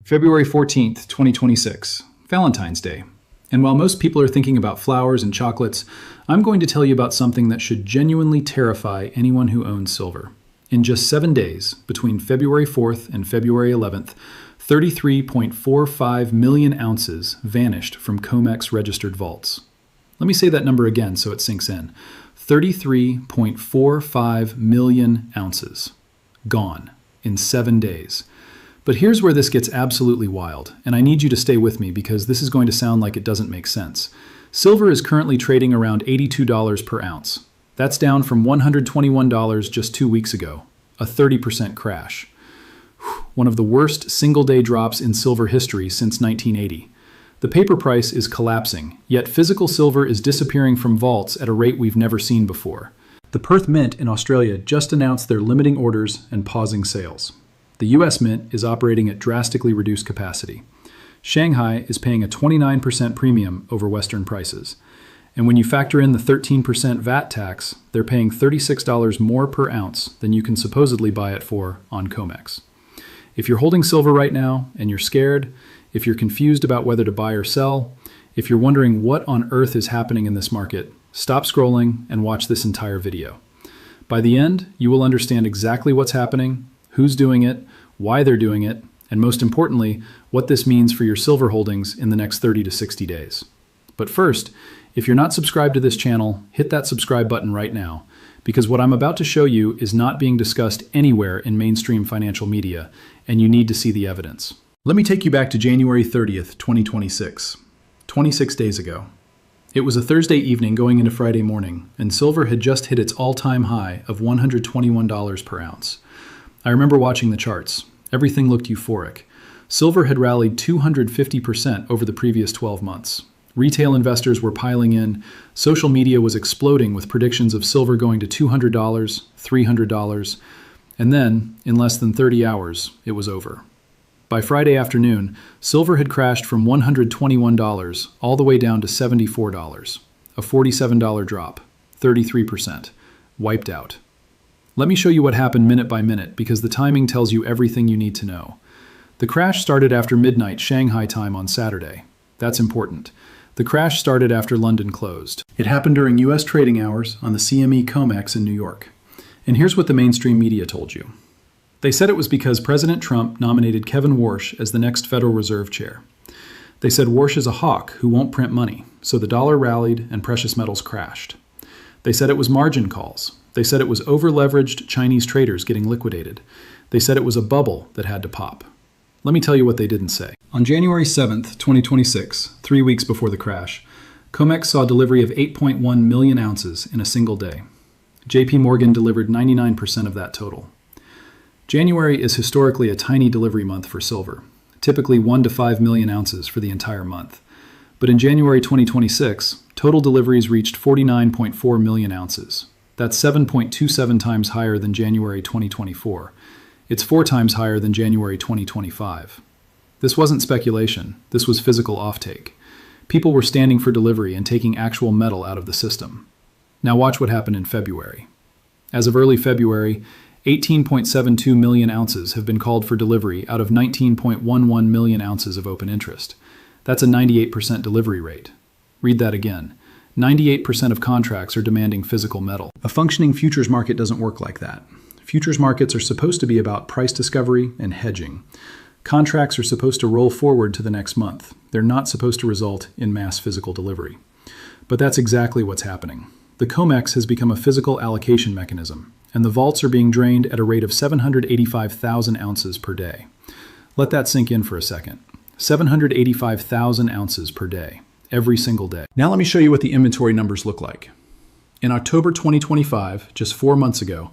February 14th, 2026, Valentine's Day. And while most people are thinking about flowers and chocolates, I'm going to tell you about something that should genuinely terrify anyone who owns silver. In just 7 days, between February 4th and February 11th, 33.45 million ounces vanished from COMEX registered vaults. Let me say that number again so it sinks in. 33.45 million ounces. Gone in 7 days. But here's where this gets absolutely wild, and I need you to stay with me because this is going to sound like it doesn't make sense. Silver is currently trading around $82 per ounce. That's down from $121 just 2 weeks ago, a 30% crash. One of the worst single-day drops in silver history since 1980. The paper price is collapsing, yet physical silver is disappearing from vaults at a rate we've never seen before. The Perth Mint in Australia just announced they're limiting orders and pausing sales. The US Mint is operating at drastically reduced capacity. Shanghai is paying a 29% premium over Western prices. And when you factor in the 13% VAT tax, they're paying $36 more per ounce than you can supposedly buy it for on COMEX. If you're holding silver right now and you're scared, if you're confused about whether to buy or sell, if you're wondering what on earth is happening in this market, stop scrolling and watch this entire video. By the end, you will understand exactly what's happening, who's doing it, why they're doing it, and most importantly, what this means for your silver holdings in the next 30 to 60 days. But first, if you're not subscribed to this channel, hit that subscribe button right now, because what I'm about to show you is not being discussed anywhere in mainstream financial media, and you need to see the evidence. Let me take you back to January 30th, 2026, 26 days ago. It was a Thursday evening going into Friday morning, and silver had just hit its all-time high of $121 per ounce. I remember watching the charts. Everything looked euphoric. Silver had rallied 250% over the previous 12 months. Retail investors were piling in. Social media was exploding with predictions of silver going to $200, $300, and then, in less than 30 hours, it was over. By Friday afternoon, silver had crashed from $121 all the way down to $74, a $47 drop, 33%, wiped out. Let me show you what happened minute by minute because the timing tells you everything you need to know. The crash started after midnight Shanghai time on Saturday. That's important. The crash started after London closed. It happened during US trading hours on the CME COMEX in New York. And here's what the mainstream media told you. They said it was because President Trump nominated Kevin Warsh as the next Federal Reserve Chair. They said Warsh is a hawk who won't print money, so the dollar rallied and precious metals crashed. They said it was margin calls. They said it was over-leveraged Chinese traders getting liquidated. They said it was a bubble that had to pop. Let me tell you what they didn't say. On January 7th, 2026, 3 weeks before the crash, COMEX saw delivery of 8.1 million ounces in a single day. JP Morgan delivered 99% of that total. January is historically a tiny delivery month for silver, typically 1 to 5 million ounces for the entire month. But in January 2026, total deliveries reached 49.4 million ounces. That's 7.27 times higher than January 2024. It's 4 times higher than January 2025. This wasn't speculation. This was physical offtake. People were standing for delivery and taking actual metal out of the system. Now watch what happened in February. As of early February, 18.72 million ounces have been called for delivery out of 19.11 million ounces of open interest. That's a 98% delivery rate. Read that again. 98% of contracts are demanding physical metal. A functioning futures market doesn't work like that. Futures markets are supposed to be about price discovery and hedging. Contracts are supposed to roll forward to the next month. They're not supposed to result in mass physical delivery. But that's exactly what's happening. The COMEX has become a physical allocation mechanism, and the vaults are being drained at a rate of 785,000 ounces per day. Let that sink in for a second. 785,000 ounces per day. Every single day. Now let me show you what the inventory numbers look like. In October 2025, just 4 months ago,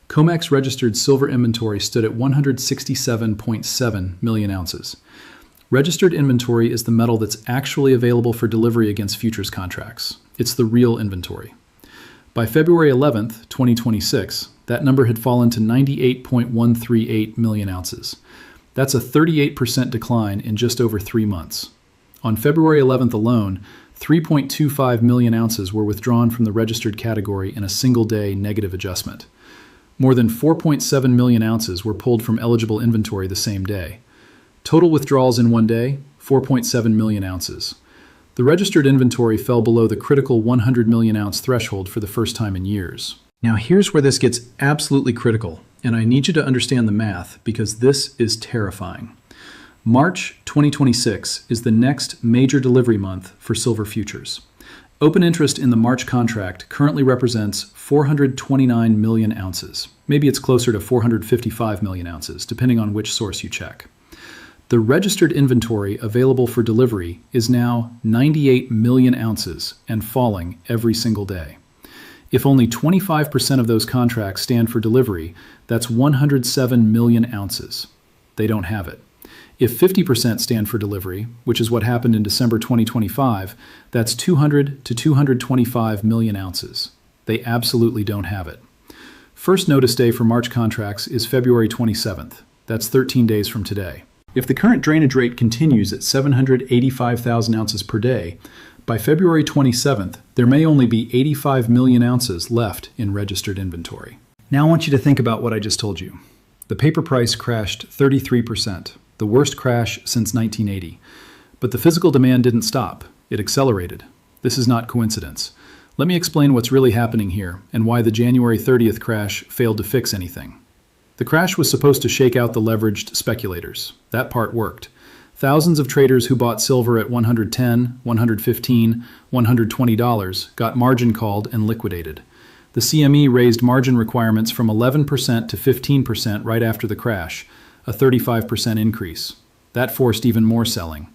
COMEX registered silver inventory stood at 167.7 million ounces. Registered inventory is the metal that's actually available for delivery against futures contracts. It's the real inventory. By February 11th, 2026, that number had fallen to 98.138 million ounces. That's a 38% decline in just over 3 months. On February 11th alone, 3.25 million ounces were withdrawn from the registered category in a single-day negative adjustment. More than 4.7 million ounces were pulled from eligible inventory the same day. Total withdrawals in one day, 4.7 million ounces. The registered inventory fell below the critical 100 million ounce threshold for the first time in years. Now here's where this gets absolutely critical, and I need you to understand the math because this is terrifying. March 2026 is the next major delivery month for silver futures. Open interest in the March contract currently represents 429 million ounces. Maybe it's closer to 455 million ounces, depending on which source you check. The registered inventory available for delivery is now 98 million ounces and falling every single day. If only 25% of those contracts stand for delivery, that's 107 million ounces. They don't have it. If 50% stand for delivery, which is what happened in December 2025, that's 200 to 225 million ounces. They absolutely don't have it. First notice day for March contracts is February 27th. That's 13 days from today. If the current drainage rate continues at 785,000 ounces per day, by February 27th, there may only be 85 million ounces left in registered inventory. Now I want you to think about what I just told you. The paper price crashed 33%, the worst crash since 1980. But the physical demand didn't stop. It accelerated. This is not coincidence. Let me explain what's really happening here and why the January 30th crash failed to fix anything. The crash was supposed to shake out the leveraged speculators. That part worked. Thousands of traders who bought silver at $110, $115, $120 got margin called and liquidated. The CME raised margin requirements from 11% to 15% right after the crash, a 35% increase. That forced even more selling.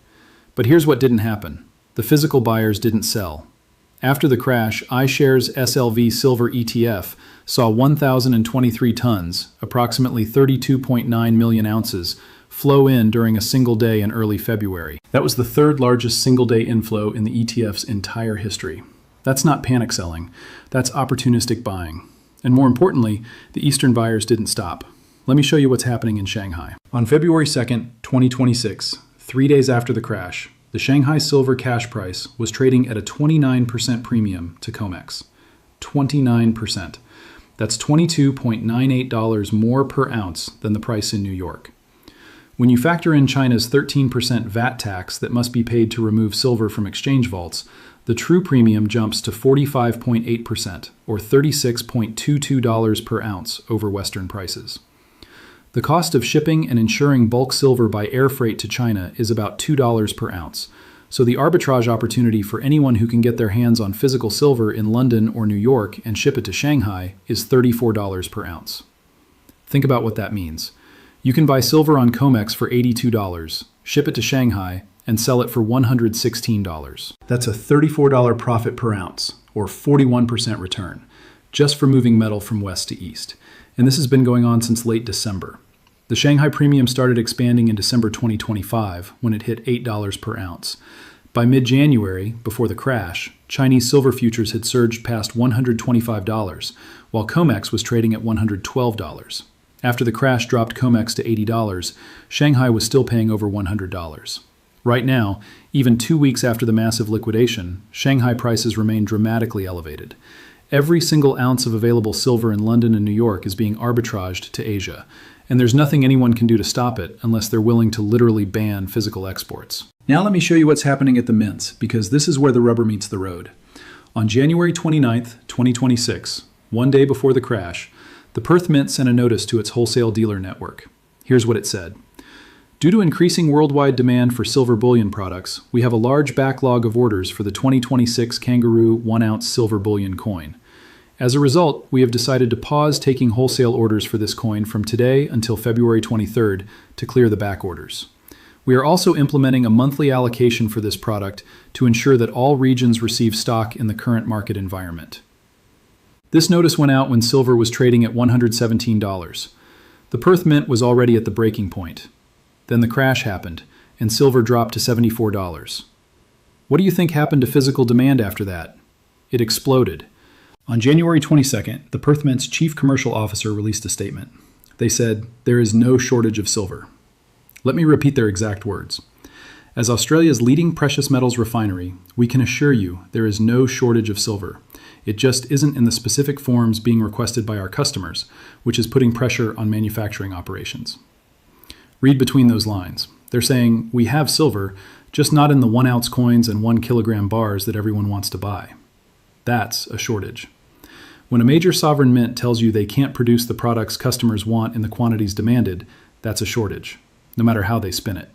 But here's what didn't happen. The physical buyers didn't sell. After the crash, iShares SLV Silver ETF saw 1,023 tons, approximately 32.9 million ounces, flow in during a single day in early February. That was the third largest single-day inflow in the ETF's entire history. That's not panic selling. That's opportunistic buying. And more importantly, the Eastern buyers didn't stop. Let me show you what's happening in Shanghai. On February 2nd, 2026, 3 days after the crash, the Shanghai silver cash price was trading at a 29% premium to COMEX. 29%. That's $22.98 more per ounce than the price in New York. When you factor in China's 13% VAT tax that must be paid to remove silver from exchange vaults, the true premium jumps to 45.8%, or $36.22 per ounce over Western prices. The cost of shipping and insuring bulk silver by air freight to China is about $2 per ounce, so the arbitrage opportunity for anyone who can get their hands on physical silver in London or New York and ship it to Shanghai is $34 per ounce. Think about what that means. You can buy silver on COMEX for $82, ship it to Shanghai, and sell it for $116. That's a $34 profit per ounce, or 41% return, just for moving metal from west to east. And this has been going on since late December. The Shanghai premium started expanding in December 2025 when it hit $8 per ounce. By mid-January, before the crash, Chinese silver futures had surged past $125, while COMEX was trading at $112. After the crash dropped COMEX to $80, Shanghai was still paying over $100. Right now, even 2 weeks after the massive liquidation, Shanghai prices remain dramatically elevated. Every single ounce of available silver in London and New York is being arbitraged to Asia, and there's nothing anyone can do to stop it unless they're willing to literally ban physical exports. Now let me show you what's happening at the mints, because this is where the rubber meets the road. On January 29th, 2026, 1 day before the crash, the Perth Mint sent a notice to its wholesale dealer network. Here's what it said. Due to increasing worldwide demand for silver bullion products, we have a large backlog of orders for the 2026 Kangaroo 1-ounce silver bullion coin. As a result, we have decided to pause taking wholesale orders for this coin from today until February 23rd to clear the back orders. We are also implementing a monthly allocation for this product to ensure that all regions receive stock in the current market environment. This notice went out when silver was trading at $117. The Perth Mint was already at the breaking point. Then the crash happened, and silver dropped to $74. What do you think happened to physical demand after that? It exploded. On January 22nd, the Perth Mint's chief commercial officer released a statement. They said, "There is no shortage of silver." Let me repeat their exact words. As Australia's leading precious metals refinery, we can assure you there is no shortage of silver. It just isn't in the specific forms being requested by our customers, which is putting pressure on manufacturing operations. Read between those lines. They're saying, we have silver, just not in the 1-ounce coins and 1 kilogram bars that everyone wants to buy. That's a shortage. When a major sovereign mint tells you they can't produce the products customers want in the quantities demanded, that's a shortage, no matter how they spin it.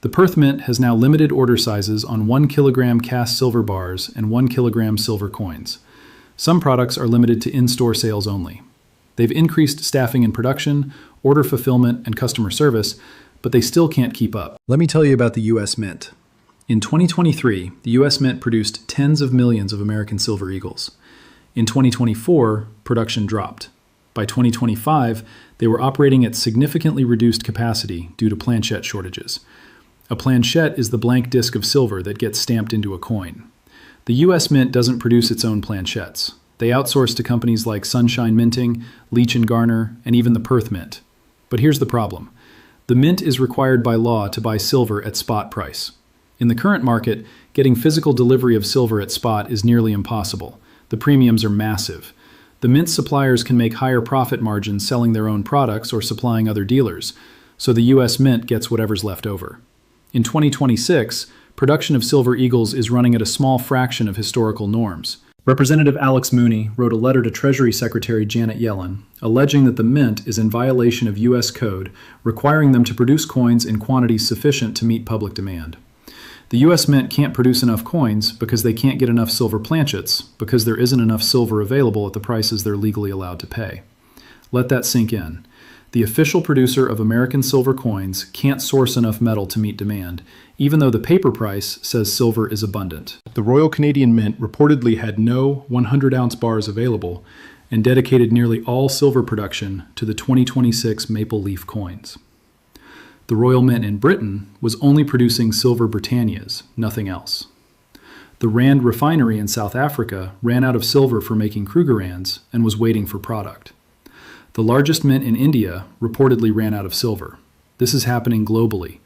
The Perth Mint has now limited order sizes on 1 kilogram cast silver bars and 1 kilogram silver coins. Some products are limited to in-store sales only. They've increased staffing in production, order fulfillment, and customer service, but they still can't keep up. Let me tell you about the US Mint. In 2023, the US Mint produced tens of millions of American silver eagles. In 2024, production dropped. By 2025, they were operating at significantly reduced capacity due to planchette shortages. A planchette is the blank disc of silver that gets stamped into a coin. The US Mint doesn't produce its own planchettes. They outsource to companies like Sunshine Minting, Leach & Garner, and even the Perth Mint. But here's the problem. The mint is required by law to buy silver at spot price. In the current market, getting physical delivery of silver at spot is nearly impossible. The premiums are massive. The mint suppliers can make higher profit margins selling their own products or supplying other dealers, so the US Mint gets whatever's left over. In 2026, production of silver eagles is running at a small fraction of historical norms. Representative Alex Mooney wrote a letter to Treasury Secretary Janet Yellen, alleging that the mint is in violation of U.S. code, requiring them to produce coins in quantities sufficient to meet public demand. The U.S. Mint can't produce enough coins because they can't get enough silver planchets, because there isn't enough silver available at the prices they're legally allowed to pay. Let that sink in. The official producer of American silver coins can't source enough metal to meet demand, even though the paper price says silver is abundant. The Royal Canadian Mint reportedly had no 100-ounce bars available and dedicated nearly all silver production to the 2026 maple leaf coins. The Royal Mint in Britain was only producing silver Britannias, nothing else. The Rand refinery in South Africa ran out of silver for making Krugerrands and was waiting for product. The largest mint in India reportedly ran out of silver. This is happening globally.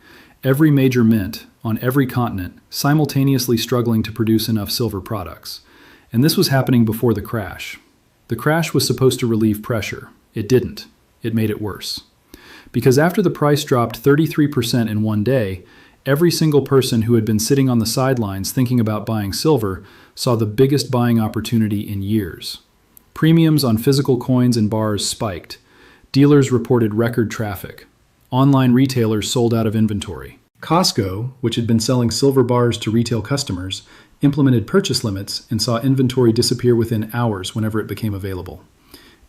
Every major mint on every continent simultaneously struggling to produce enough silver products. And this was happening before the crash. The crash was supposed to relieve pressure. It didn't. It made it worse. Because after the price dropped 33% in one day, every single person who had been sitting on the sidelines thinking about buying silver saw the biggest buying opportunity in years. Premiums on physical coins and bars spiked. Dealers reported record traffic. Online retailers sold out of inventory. Costco, which had been selling silver bars to retail customers, implemented purchase limits and saw inventory disappear within hours whenever it became available.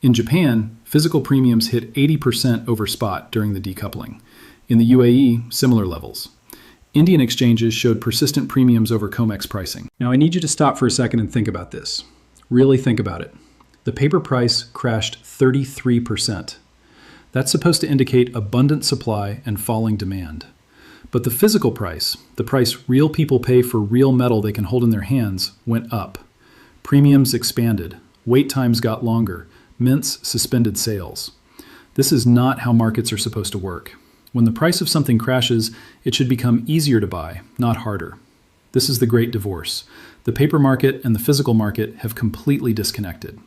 In Japan, physical premiums hit 80% over spot during the decoupling. In the UAE, similar levels. Indian exchanges showed persistent premiums over COMEX pricing. Now I need you to stop for a second and think about this. Really think about it. The paper price crashed 33%. That's supposed to indicate abundant supply and falling demand. But the physical price, the price real people pay for real metal they can hold in their hands, went up. Premiums expanded. Wait times got longer. Mints suspended sales. This is not how markets are supposed to work. When the price of something crashes, it should become easier to buy, not harder. This is the great divorce. The paper market and the physical market have completely disconnected.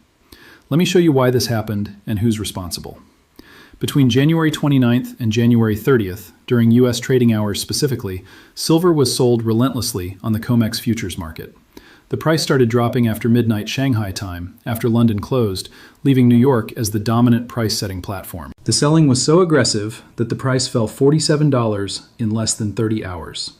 Let me show you why this happened and who's responsible. Between January 29th and January 30th, during U.S. trading hours specifically, silver was sold relentlessly on the COMEX futures market. The price started dropping after midnight Shanghai time, after London closed, leaving New York as the dominant price-setting platform. The selling was so aggressive that the price fell $47 in less than 30 hours.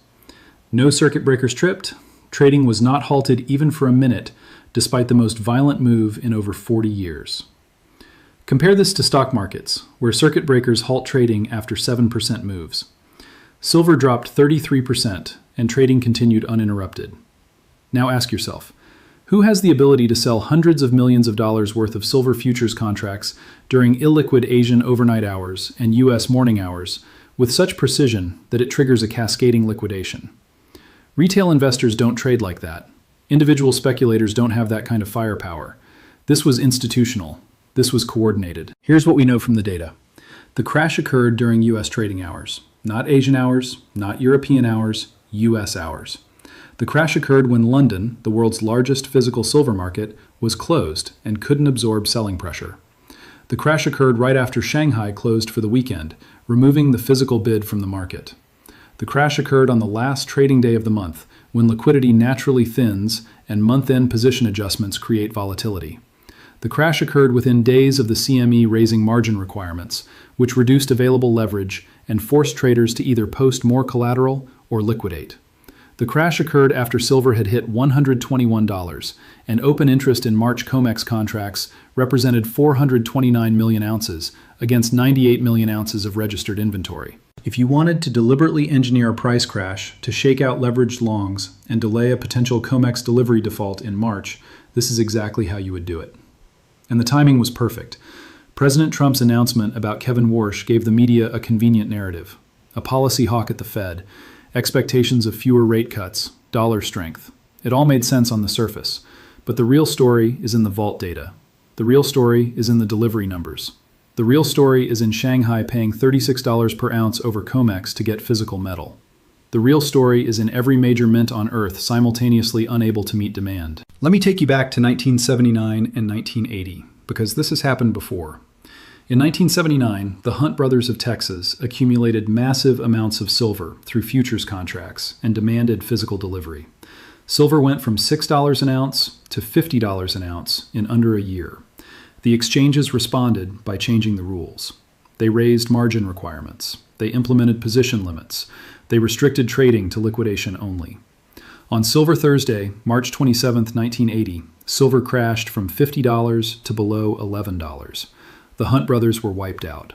No circuit breakers tripped. Trading was not halted even for a minute, despite the most violent move in over 40 years. Compare this to stock markets, where circuit breakers halt trading after 7% moves. Silver dropped 33%, and trading continued uninterrupted. Now ask yourself, who has the ability to sell hundreds of millions of dollars worth of silver futures contracts during illiquid Asian overnight hours and U.S. morning hours with such precision that it triggers a cascading liquidation? Retail investors don't trade like that. Individual speculators don't have that kind of firepower. This was institutional. This was coordinated. Here's what we know from the data. The crash occurred during U.S. trading hours. Not Asian hours, not European hours, U.S. hours. The crash occurred when London, the world's largest physical silver market, was closed and couldn't absorb selling pressure. The crash occurred right after Shanghai closed for the weekend, removing the physical bid from the market. The crash occurred on the last trading day of the month, when liquidity naturally thins and month-end position adjustments create volatility. The crash occurred within days of the CME raising margin requirements, which reduced available leverage and forced traders to either post more collateral or liquidate. The crash occurred after silver had hit $121, and open interest in March COMEX contracts represented 429 million ounces against 98 million ounces of registered inventory. If you wanted to deliberately engineer a price crash to shake out leveraged longs and delay a potential COMEX delivery default in March, this is exactly how you would do it. And the timing was perfect. President Trump's announcement about Kevin Warsh gave the media a convenient narrative. A policy hawk at the Fed, expectations of fewer rate cuts, dollar strength. It all made sense on the surface. But the real story is in the vault data. The real story is in the delivery numbers. The real story is in Shanghai paying $36 per ounce over COMEX to get physical metal. The real story is in every major mint on Earth simultaneously unable to meet demand. Let me take you back to 1979 and 1980, because this has happened before. In 1979, the Hunt brothers of Texas accumulated massive amounts of silver through futures contracts and demanded physical delivery. Silver went from $6 an ounce to $50 an ounce in under a year. The exchanges responded by changing the rules. They raised margin requirements. They implemented position limits. They restricted trading to liquidation only. On Silver Thursday, March 27, 1980, silver crashed from $50 to below $11. The Hunt brothers were wiped out.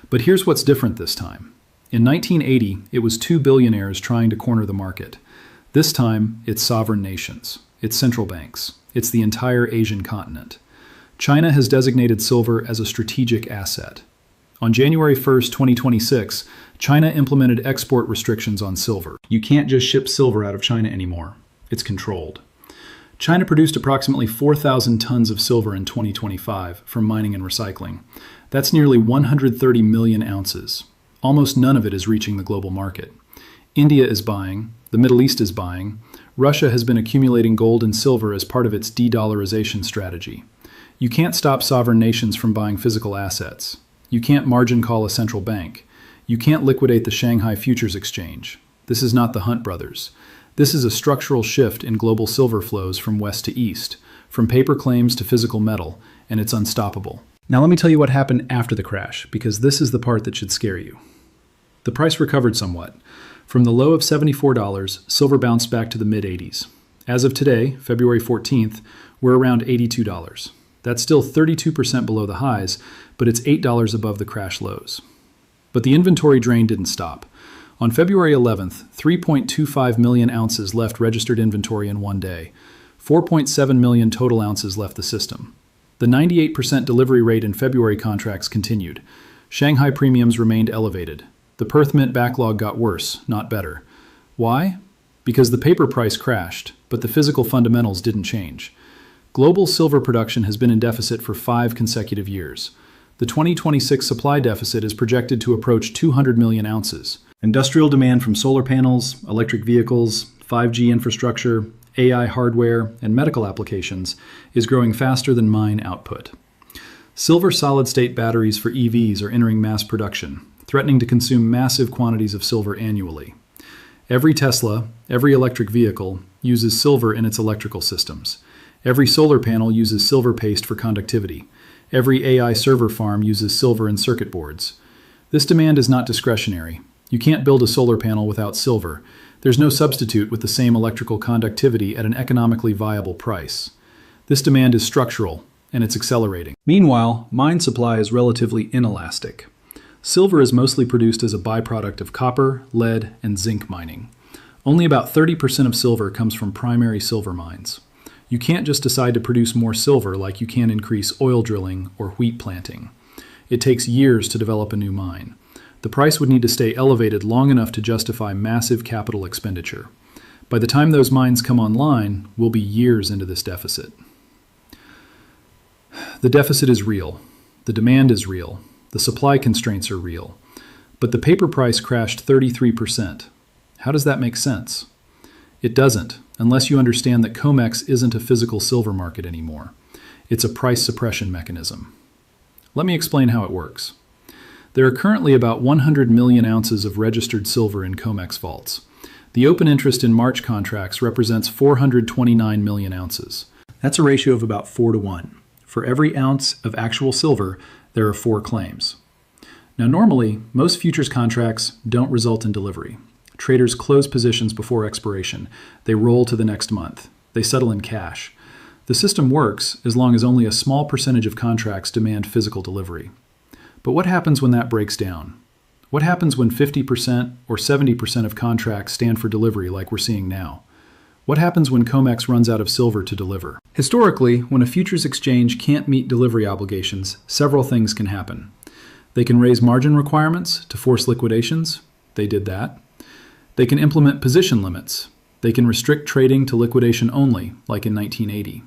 But here's what's different this time. In 1980, it was two billionaires trying to corner the market. This time, it's sovereign nations. It's central banks. It's the entire Asian continent. China has designated silver as a strategic asset. On January 1, 2026, China implemented export restrictions on silver. You can't just ship silver out of China anymore. It's controlled. China produced approximately 4,000 tons of silver in 2025 from mining and recycling. That's nearly 130 million ounces. Almost none of it is reaching the global market. India is buying, the Middle East is buying, Russia has been accumulating gold and silver as part of its de-dollarization strategy. You can't stop sovereign nations from buying physical assets. You can't margin call a central bank. You can't liquidate the Shanghai Futures Exchange. This is not the Hunt brothers. This is a structural shift in global silver flows from west to east, from paper claims to physical metal, and it's unstoppable. Now let me tell you what happened after the crash, because this is the part that should scare you. The price recovered somewhat. From the low of $74, silver bounced back to the mid-80s. As of today, February 14th, we're around $82. That's still 32% below the highs, but it's $8 above the crash lows. But the inventory drain didn't stop. On February 11th, 3.25 million ounces left registered inventory in one day. 4.7 million total ounces left the system. The 98% delivery rate in February contracts continued. Shanghai premiums remained elevated. The Perth Mint backlog got worse, not better. Why? Because the paper price crashed, but the physical fundamentals didn't change. Global silver production has been in deficit for 5 consecutive years. The 2026 supply deficit is projected to approach 200 million ounces. Industrial demand from solar panels, electric vehicles, 5G infrastructure, AI hardware, and medical applications is growing faster than mine output. Silver solid-state batteries for EVs are entering mass production, threatening to consume massive quantities of silver annually. Every Tesla, every electric vehicle, uses silver in its electrical systems. Every solar panel uses silver paste for conductivity. Every AI server farm uses silver in circuit boards. This demand is not discretionary. You can't build a solar panel without silver. There's no substitute with the same electrical conductivity at an economically viable price. This demand is structural, and it's accelerating. Meanwhile, mine supply is relatively inelastic. Silver is mostly produced as a byproduct of copper, lead, and zinc mining. Only about 30% of silver comes from primary silver mines. You can't just decide to produce more silver like you can increase oil drilling or wheat planting. It takes years to develop a new mine. The price would need to stay elevated long enough to justify massive capital expenditure. By the time those mines come online, we'll be years into this deficit. The deficit is real. The demand is real. The supply constraints are real. But the paper price crashed 33%. How does that make sense? It doesn't, unless you understand that COMEX isn't a physical silver market anymore. It's a price suppression mechanism. Let me explain how it works. There are currently about 100 million ounces of registered silver in COMEX vaults. The open interest in March contracts represents 429 million ounces. That's a ratio of about 4 to 1. For every ounce of actual silver, there are 4 claims. Now normally, most futures contracts don't result in delivery. Traders close positions before expiration. They roll to the next month. They settle in cash. The system works as long as only a small percentage of contracts demand physical delivery. But what happens when that breaks down? What happens when 50% or 70% of contracts stand for delivery like we're seeing now? What happens when COMEX runs out of silver to deliver? Historically, when a futures exchange can't meet delivery obligations, several things can happen. They can raise margin requirements to force liquidations. They did that. They can implement position limits. They can restrict trading to liquidation only, like in 1980.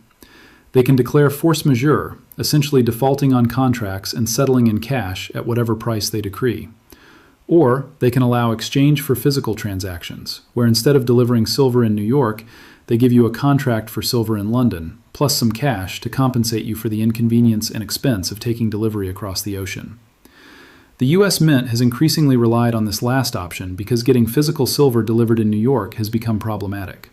They can declare force majeure, essentially defaulting on contracts and settling in cash at whatever price they decree. Or they can allow exchange for physical transactions, where instead of delivering silver in New York, they give you a contract for silver in London, plus some cash to compensate you for the inconvenience and expense of taking delivery across the ocean. The US Mint has increasingly relied on this last option because getting physical silver delivered in New York has become problematic.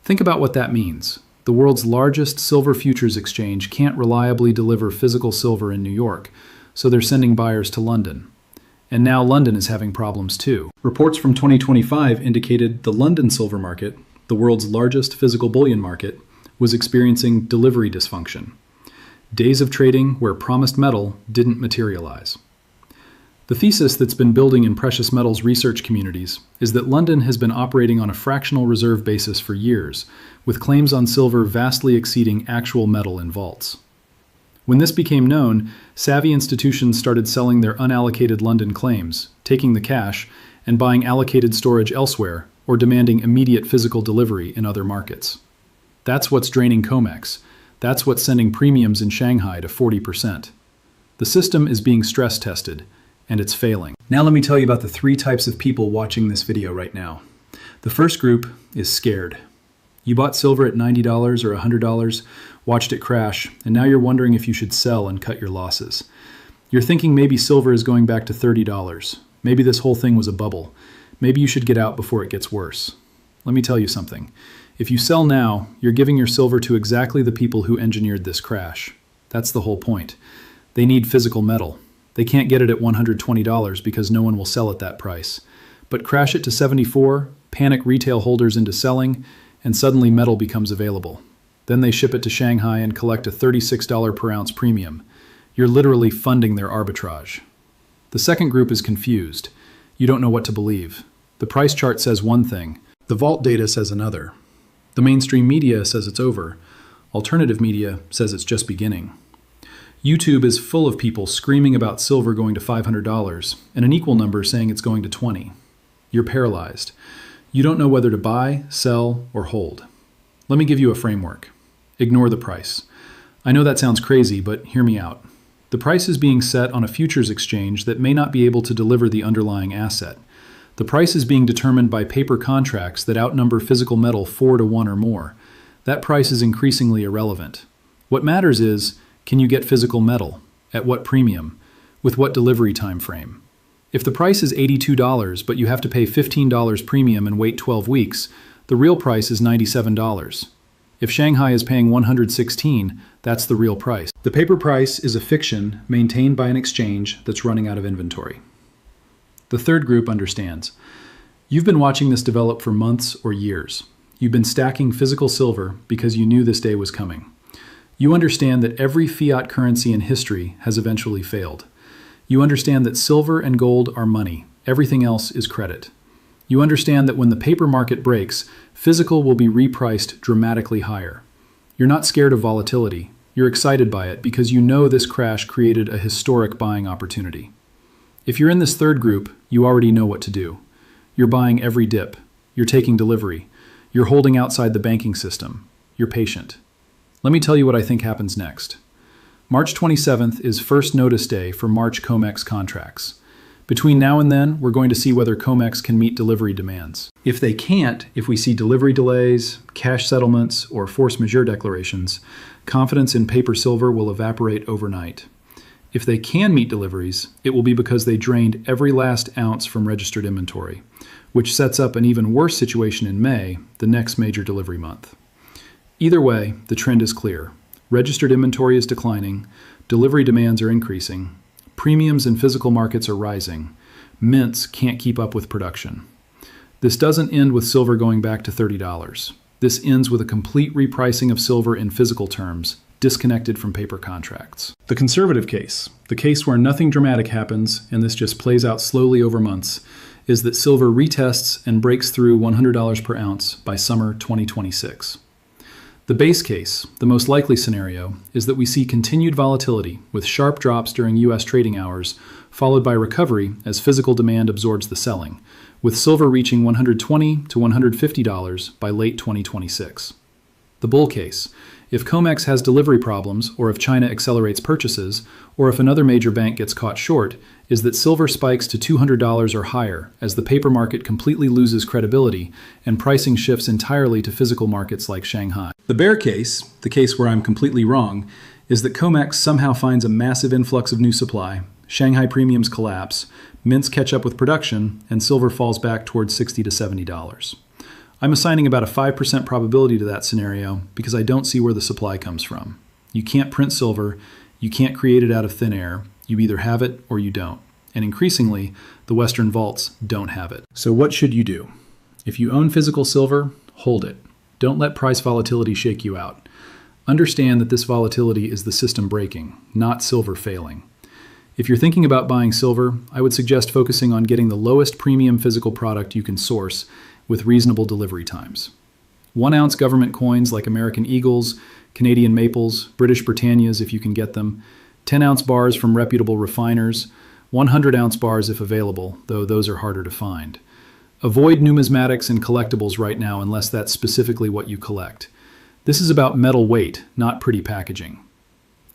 Think about what that means. The world's largest silver futures exchange can't reliably deliver physical silver in New York, so they're sending buyers to London. And now London is having problems too. Reports from 2025 indicated the London silver market, the world's largest physical bullion market, was experiencing delivery dysfunction. Days of trading where promised metal didn't materialize. The thesis that's been building in precious metals research communities is that London has been operating on a fractional reserve basis for years, with claims on silver vastly exceeding actual metal in vaults. When this became known, savvy institutions started selling their unallocated London claims, taking the cash, and buying allocated storage elsewhere, or demanding immediate physical delivery in other markets. That's what's draining COMEX. That's what's sending premiums in Shanghai to 40%. The system is being stress tested, and it's failing. Now let me tell you about the 3 types of people watching this video right now. The first group is scared. You bought silver at $90 or $100, watched it crash, and now you're wondering if you should sell and cut your losses. You're thinking maybe silver is going back to $30. Maybe this whole thing was a bubble. Maybe you should get out before it gets worse. Let me tell you something. If you sell now, you're giving your silver to exactly the people who engineered this crash. That's the whole point. They need physical metal. They can't get it at $120 because no one will sell at that price. But crash it to $74, panic retail holders into selling, and suddenly metal becomes available. Then they ship it to Shanghai and collect a $36 per ounce premium. You're literally funding their arbitrage. The second group is confused. You don't know what to believe. The price chart says one thing. The vault data says another. The mainstream media says it's over. Alternative media says it's just beginning. YouTube is full of people screaming about silver going to $500 and an equal number saying it's going to $20. You're paralyzed. You don't know whether to buy, sell, or hold. Let me give you a framework. Ignore the price. I know that sounds crazy, but hear me out. The price is being set on a futures exchange that may not be able to deliver the underlying asset. The price is being determined by paper contracts that outnumber physical metal 4 to 1 or more. That price is increasingly irrelevant. What matters is, can you get physical metal? At what premium? With what delivery time frame? If the price is $82, but you have to pay $15 premium and wait 12 weeks, the real price is $97. If Shanghai is paying $116, that's the real price. The paper price is a fiction maintained by an exchange that's running out of inventory. The third group understands. You've been watching this develop for months or years. You've been stacking physical silver because you knew this day was coming. You understand that every fiat currency in history has eventually failed. You understand that silver and gold are money. Everything else is credit. You understand that when the paper market breaks, physical will be repriced dramatically higher. You're not scared of volatility. You're excited by it because you know this crash created a historic buying opportunity. If you're in this third group, you already know what to do. You're buying every dip. You're taking delivery. You're holding outside the banking system. You're patient. Let me tell you what I think happens next. March 27th is first notice day for March COMEX contracts. Between now and then, we're going to see whether COMEX can meet delivery demands. If they can't, if we see delivery delays, cash settlements, or force majeure declarations, confidence in paper silver will evaporate overnight. If they can meet deliveries, it will be because they drained every last ounce from registered inventory, which sets up an even worse situation in May, the next major delivery month. Either way, the trend is clear. Registered inventory is declining, delivery demands are increasing, premiums in physical markets are rising, mints can't keep up with production. This doesn't end with silver going back to $30. This ends with a complete repricing of silver in physical terms, disconnected from paper contracts. The conservative case, the case where nothing dramatic happens and this just plays out slowly over months, is that silver retests and breaks through $100 per ounce by summer 2026. The base case, the most likely scenario, is that we see continued volatility with sharp drops during US trading hours, followed by recovery as physical demand absorbs the selling, with silver reaching $120 to $150 by late 2026. The bull case, if COMEX has delivery problems, or if China accelerates purchases, or if another major bank gets caught short, is that silver spikes to $200 or higher as the paper market completely loses credibility and pricing shifts entirely to physical markets like Shanghai. The bear case, the case where I'm completely wrong, is that COMEX somehow finds a massive influx of new supply, Shanghai premiums collapse, mints catch up with production, and silver falls back towards $60 to $70. I'm assigning about a 5% probability to that scenario because I don't see where the supply comes from. You can't print silver, you can't create it out of thin air, you either have it or you don't. And increasingly, the Western vaults don't have it. So what should you do? If you own physical silver, hold it. Don't let price volatility shake you out. Understand that this volatility is the system breaking, not silver failing. If you're thinking about buying silver, I would suggest focusing on getting the lowest premium physical product you can source with reasonable delivery times. 1-ounce government coins like American Eagles, Canadian Maples, British Britannias if you can get them, 10-ounce bars from reputable refiners, 100-ounce bars if available, though those are harder to find. Avoid numismatics and collectibles right now unless that's specifically what you collect. This is about metal weight, not pretty packaging.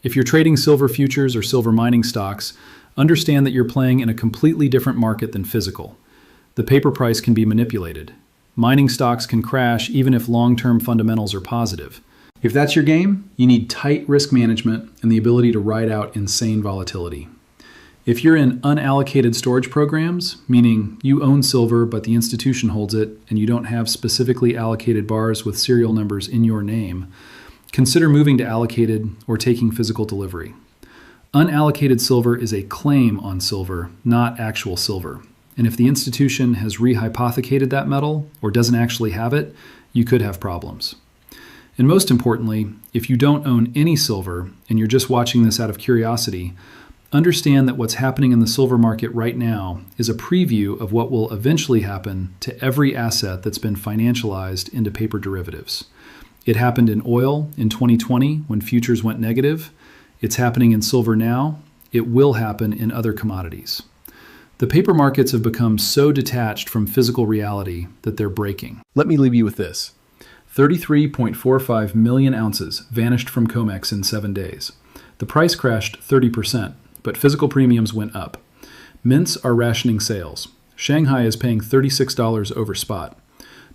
If you're trading silver futures or silver mining stocks, understand that you're playing in a completely different market than physical. The paper price can be manipulated. Mining stocks can crash even if long-term fundamentals are positive. If that's your game, you need tight risk management and the ability to ride out insane volatility. If you're in unallocated storage programs, meaning you own silver but the institution holds it and you don't have specifically allocated bars with serial numbers in your name, consider moving to allocated or taking physical delivery. Unallocated silver is a claim on silver, not actual silver. And if the institution has rehypothecated that metal or doesn't actually have it, you could have problems. And most importantly, if you don't own any silver and you're just watching this out of curiosity, understand that what's happening in the silver market right now is a preview of what will eventually happen to every asset that's been financialized into paper derivatives. It happened in oil in 2020 when futures went negative. It's happening in silver now. It will happen in other commodities. The paper markets have become so detached from physical reality that they're breaking. Let me leave you with this. 33.45 million ounces vanished from COMEX in 7 days. The price crashed 30%, but physical premiums went up. Mints are rationing sales. Shanghai is paying $36 over spot.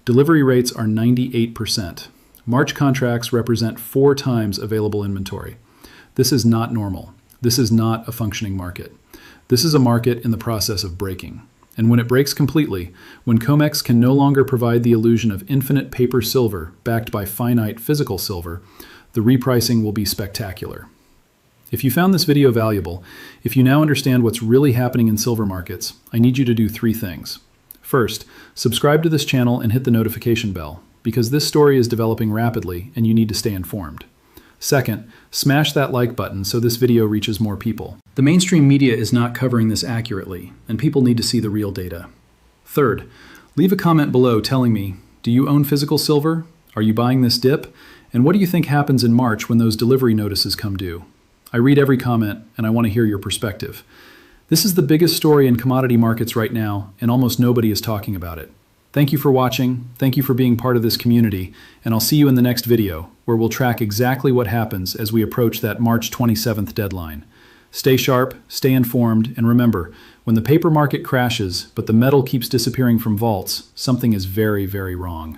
Delivery rates are 98%. March contracts represent 4 times available inventory. This is not normal. This is not a functioning market. This is a market in the process of breaking. And when it breaks completely, when COMEX can no longer provide the illusion of infinite paper silver backed by finite physical silver, the repricing will be spectacular. If you found this video valuable, if you now understand what's really happening in silver markets, I need you to do 3 things. First, subscribe to this channel and hit the notification bell, because this story is developing rapidly and you need to stay informed. Second, smash that like button so this video reaches more people. The mainstream media is not covering this accurately, and people need to see the real data. Third, leave a comment below telling me, do you own physical silver? Are you buying this dip? And what do you think happens in March when those delivery notices come due? I read every comment, and I want to hear your perspective. This is the biggest story in commodity markets right now, and almost nobody is talking about it. Thank you for watching, thank you for being part of this community, and I'll see you in the next video, where we'll track exactly what happens as we approach that March 27th deadline. Stay sharp, stay informed, and remember, when the paper market crashes, but the metal keeps disappearing from vaults, something is very, very wrong.